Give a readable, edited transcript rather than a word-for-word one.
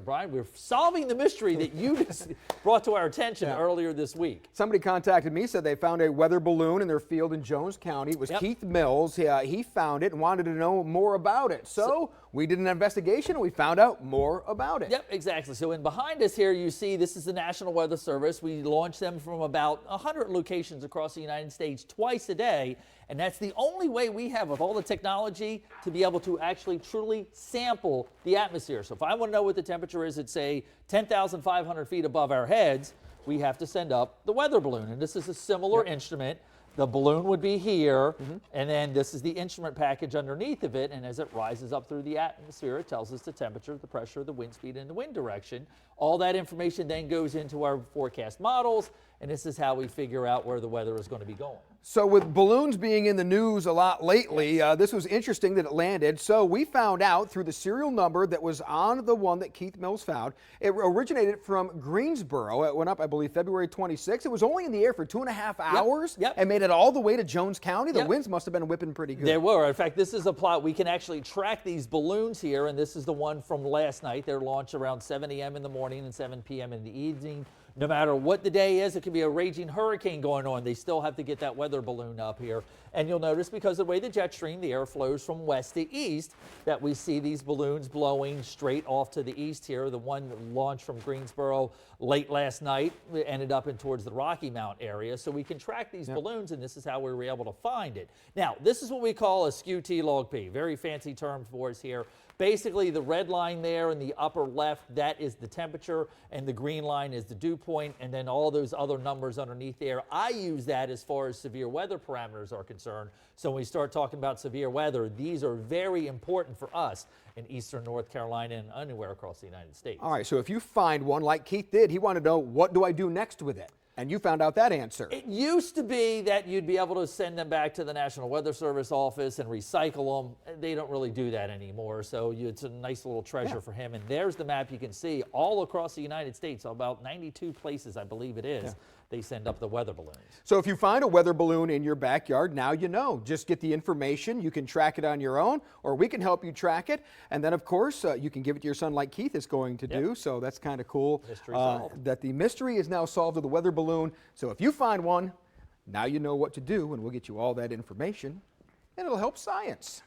Brian. We're solving the mystery that you just brought to our attention earlier this week. Somebody contacted me, said they found a weather balloon in their field in Jones County. It was Keith Mills. He found it and wanted to know more about it. So we did an investigation and we found out more about it. Yep, exactly. So behind us here, you see this is the National Weather Service. We launch them from about 100 locations across the United States twice a day. And that's the only way we have with all the technology to be able to actually truly sample the atmosphere. So if I want to know what the temperature is at, say, 10,500 feet above our heads, we have to send up the weather balloon. And this is a similar instrument. The balloon would be here, and then this is the instrument package underneath of it, and as it rises up through the atmosphere, it tells us the temperature, the pressure, the wind speed, and the wind direction. All that information then goes into our forecast models, and this is how we figure out where the weather is going to be going. So with balloons being in the news a lot lately, this was interesting that it landed. So we found out through the serial number that was on the one that Keith Mills found. It originated from Greensboro. It went up, I believe, February 26th. It was only in the air for 2.5 hours and made it all the way to Jones County. The winds must have been whipping pretty good. They were. In fact, this is a plot. We can actually track these balloons here, and this is the one from last night. They're launched around 7 a.m. in the morning and 7 p.m. in the evening. No matter what the day is, it could be a raging hurricane going on. They still have to get that weather balloon up here. And you'll notice because of the way the jet stream, the air flows from west to east, that we see these balloons blowing straight off to the east here. The one that launched from Greensboro late last night ended up in towards the Rocky Mount area. So we can track these balloons, and this is how we were able to find it. Now, this is what we call a Skew Log P. Very fancy term for us here. Basically, the red line there in the upper left, that is the temperature, and the green line is the dew point, and then all those other numbers underneath there. I use that as far as severe weather parameters are concerned. So when we start talking about severe weather, these are very important for us in eastern North Carolina and anywhere across the United States. All right, so if you find one like Keith did, he wanted to know, what do I do next with it? And you found out that answer. It used to be that you'd be able to send them back to the National Weather Service office and recycle them. They don't really do that anymore, so it's a nice little treasure for him. And there's the map you can see all across the United States, about 92 places, I believe it is. They send up the weather balloons. So if you find a weather balloon in your backyard, now you know. Just get the information. You can track it on your own, or we can help you track it. And then, of course, you can give it to your son like Keith is going to do. So that's kind of cool that the mystery is now solved with the weather balloon. So if you find one, now you know what to do, and we'll get you all that information, and it'll help science.